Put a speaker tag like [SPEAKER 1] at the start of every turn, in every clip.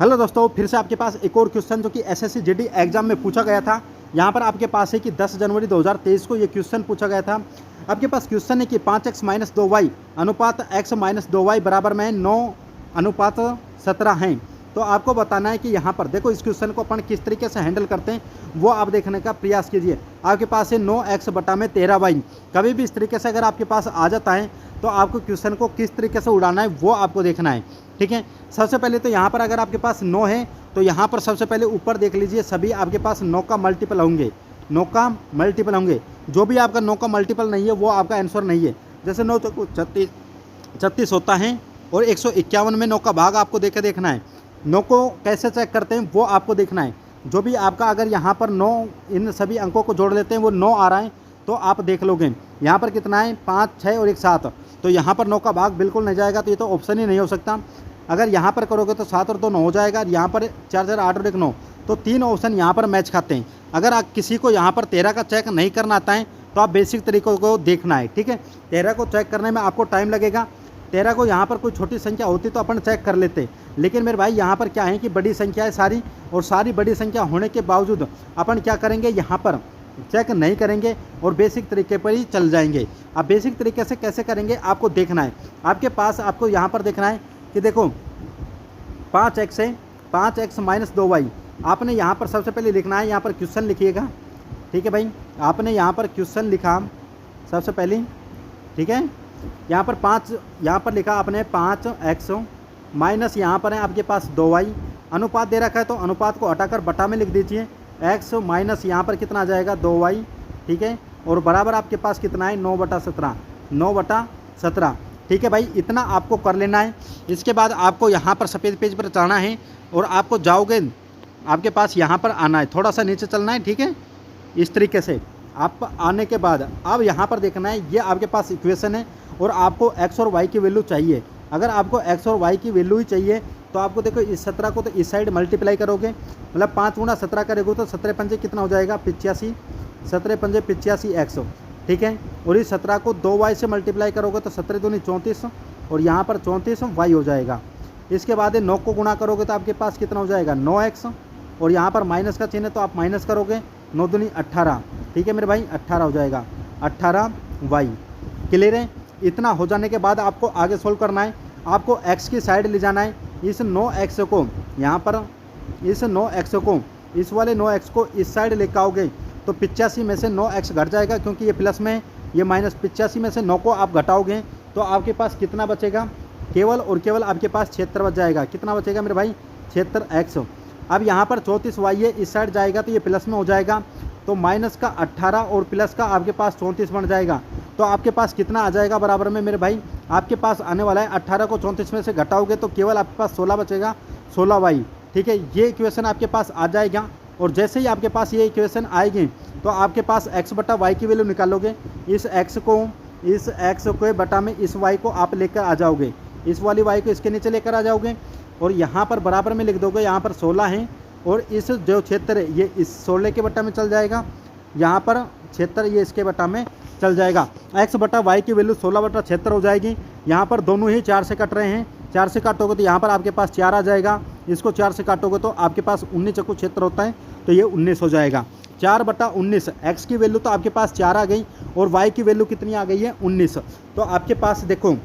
[SPEAKER 1] Hello दोस्तों, फिर से आपके पास एक और क्वेश्चन जो कि एसएससी जीडी एग्जाम में पूछा गया था। यहाँ पर आपके पास है कि 10 जनवरी 2023 को ये क्वेश्चन पूछा गया था। आपके पास क्वेश्चन है कि 5x - 2y अनुपात x - 2y बराबर में 9:17 हैं। तो आपको बताना है कि यहाँ पर देखो इस क्वेश्चन को अपन किस तरीके से हैंडल करते हैं वो आप देखने का प्रयास कीजिए। आपके पास है 9x/13y। कभी भी इस तरीके से अगर आपके पास आ जाता है तो आपको क्वेश्चन को किस तरीके से उड़ाना है वो आपको देखना है। ठीक है, सबसे पहले तो यहाँ पर अगर आपके पास 9 है तो यहाँ पर सबसे पहले ऊपर देख लीजिए, सभी आपके पास 9 का मल्टीपल होंगे, 9 का मल्टीपल होंगे। जो भी आपका 9 का मल्टीपल नहीं है वो आपका आंसर नहीं है। जैसे 9 तो 36 होता है और 151 में 9 का भाग आपको देकर देखना है। 9 को कैसे चेक करते हैं वो आपको देखना है। जो भी आपका अगर यहाँ पर 9 इन सभी अंकों को जोड़ लेते हैं वो 9 आ रहा है तो आप देख लोगे यहाँ पर कितना है 5, 6 और 1 7। तो यहाँ पर 9 का भाग बिल्कुल नहीं जाएगा, तो ये तो ऑप्शन ही नहीं हो सकता। अगर यहाँ पर करोगे तो 7 और 2 9 हो जाएगा, यहाँ पर 4 4 8 और 1 9। तो 3 ऑप्शन यहाँ पर मैच खाते हैं। अगर आप किसी को यहाँ पर 13 का चेक नहीं करना आता है तो आप बेसिक तरीकों को देखना है। ठीक है, 13 को चेक करने में आपको टाइम लगेगा। 13 को यहाँ पर कोई छोटी संख्या होती तो अपन चेक कर लेते, लेकिन मेरे भाई यहाँ पर क्या है कि बड़ी संख्या है सारी, और सारी बड़ी संख्या होने के बावजूद अपन क्या करेंगे, यहाँ पर चेक नहीं करेंगे और बेसिक तरीके पर ही चल जाएंगे। अब बेसिक तरीके से कैसे करेंगे आपको देखना है। आपके पास आपको यहाँ पर देखना है कि देखो 5x है, 5x - 2y। आपने यहाँ पर सबसे पहले लिखना है, यहाँ पर क्वेश्चन लिखिएगा। ठीक है भाई, आपने यहाँ पर क्वेश्चन लिखा सबसे पहले। ठीक है, यहाँ पर 5 यहाँ पर लिखा आपने 5x माइनस यहाँ पर है आपके पास 2y। अनुपात दे रखा है तो अनुपात को हटाकर बटा में लिख दीजिए। x माइनस यहाँ पर कितना आ जाएगा 2y। ठीक है, और बराबर आपके पास कितना है 9/17, 9/17। ठीक है भाई, इतना आपको कर लेना है। इसके बाद आपको यहाँ पर सफ़ेद पेज पर चढ़ना है और आपको जाओगे, आपके पास यहाँ पर आना है, थोड़ा सा नीचे चलना है। ठीक है, इस तरीके से आप आने के बाद अब यहाँ पर देखना है, ये आपके पास इक्वेशन है और आपको x और y की वैल्यू चाहिए। अगर आपको x और y की वैल्यू ही चाहिए तो आपको देखो इस 17 को तो इस साइड मल्टीप्लाई करोगे, मतलब 5 × 17 करोगे तो 17 पंजे कितना हो जाएगा 85, 17 पंजे 85x। ठीक है, और इस 17 को 2y से मल्टीप्लाई करोगे तो 17 दूनी 34 और यहाँ पर 34y हो जाएगा। इसके बाद 9 को गुणा करोगे तो आपके पास कितना हो जाएगा 9x, और यहाँ पर माइनस का चिन्ह है तो आप माइनस करोगे, 9 दूनी 18। ठीक है मेरे भाई, 18 हो जाएगा, 18y। क्लियर है? इतना हो जाने के बाद आपको आगे सोल्व करना है। आपको x की साइड ले जाना है। इस 9x को यहाँ पर, इस 9x को, इस वाले 9x को इस साइड लेकर आओगे तो 85 में से 9x घट जाएगा, क्योंकि ये प्लस में है, ये माइनस। 85 में से 9 को आप घटाओगे तो आपके पास कितना बचेगा, केवल और केवल आपके पास 76 बच जाएगा। कितना बचेगा मेरे भाई 76x। अब यहाँ पर 34y है, इस साइड जाएगा तो ये प्लस में हो जाएगा, तो माइनस का 18 और प्लस का आपके पास 34 बन जाएगा। तो आपके पास कितना आ जाएगा बराबर में मेरे भाई, आपके पास आने वाला है 18 को 34 में से घटाओगे तो केवल आपके पास 16 बचेगा, 16y। ठीक है, ये इक्वेशन आपके पास आ जाएगा। और जैसे ही आपके पास ये इक्वेशन आएगी तो आपके पास x/y की वैल्यू निकालोगे। इस x को बटा में इस y को आप लेकर आ जाओगे, इस वाली y को इसके नीचे लेकर आ जाओगे और यहाँ पर बराबर में लिख दोगे। यहाँ पर 16 है और इस जो क्षेत्र है ये इस 16 के बटा में चल जाएगा, यहाँ पर क्षेत्र ये इसके बटा में चल जाएगा। x/y की वैल्यू 16/76 हो जाएगी। यहाँ पर दोनों ही 4 से कट रहे हैं, 4 से काटोगे तो यहाँ पर आपके पास 4 आ जाएगा, इसको 4 से काटोगे तो आपके पास 19 चक्कू क्षेत्र होता है तो ये 19 हो जाएगा। 4/19। x की वैल्यू तो आपके पास 4 आ गई और y की वैल्यू कितनी आ गई है 19। तो आपके पास देखो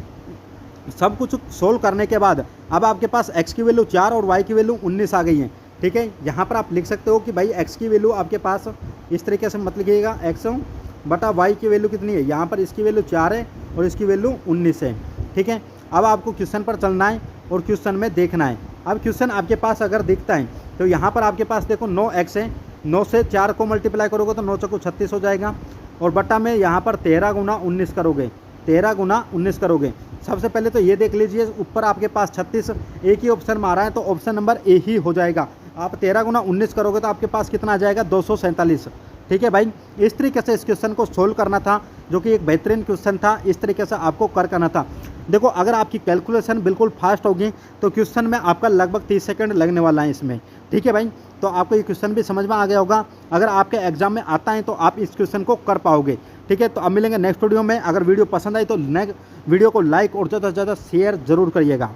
[SPEAKER 1] सब कुछ सोल्व करने के बाद अब आपके पास x की वैल्यू 4 और y की वैल्यू 19 आ गई है। ठीक है, यहाँ पर आप लिख सकते हो कि भाई x की वैल्यू आपके पास इस तरीके से मत लिखिएगा, x/y की वैल्यू कितनी है, यहाँ पर इसकी वैल्यू 4 है और इसकी वैल्यू 19 है। ठीक है, अब आपको क्वेश्चन पर चलना है और क्वेश्चन में देखना है। अब क्वेश्चन आपके पास अगर दिखता है तो यहाँ पर आपके पास देखो 9x है, 9 से 4 को मल्टीप्लाई करोगे तो 9 चक्कू 36 हो जाएगा, और बटा में यहाँ पर 13 × 19 करोगे, 13 × 19 करोगे। सबसे पहले तो ये देख लीजिए ऊपर आपके पास 36 एक ही ऑप्शन में आ रहा है तो ऑप्शन नंबर ए ही हो जाएगा। आप 13 × 19 करोगे तो आपके पास कितना आ जाएगा 247। ठीक है भाई, इस तरीके से इस क्वेश्चन को सोल्व करना था, जो कि एक बेहतरीन क्वेश्चन था। इस तरीके से आपको करना था। देखो अगर आपकी कैलकुलेशन बिल्कुल फास्ट होगी तो क्वेश्चन में आपका लगभग 30 सेकंड लगने वाला है इसमें। ठीक है भाई, तो आपको ये क्वेश्चन भी समझ में आ गया होगा। अगर आपके एग्जाम में आता है तो आप इस क्वेश्चन को कर पाओगे। ठीक है, तो अब मिलेंगे नेक्स्ट वीडियो में। अगर वीडियो पसंद आई तो नेक्स्ट वीडियो को लाइक और ज़्यादा से ज़्यादा शेयर ज़रूर करिएगा।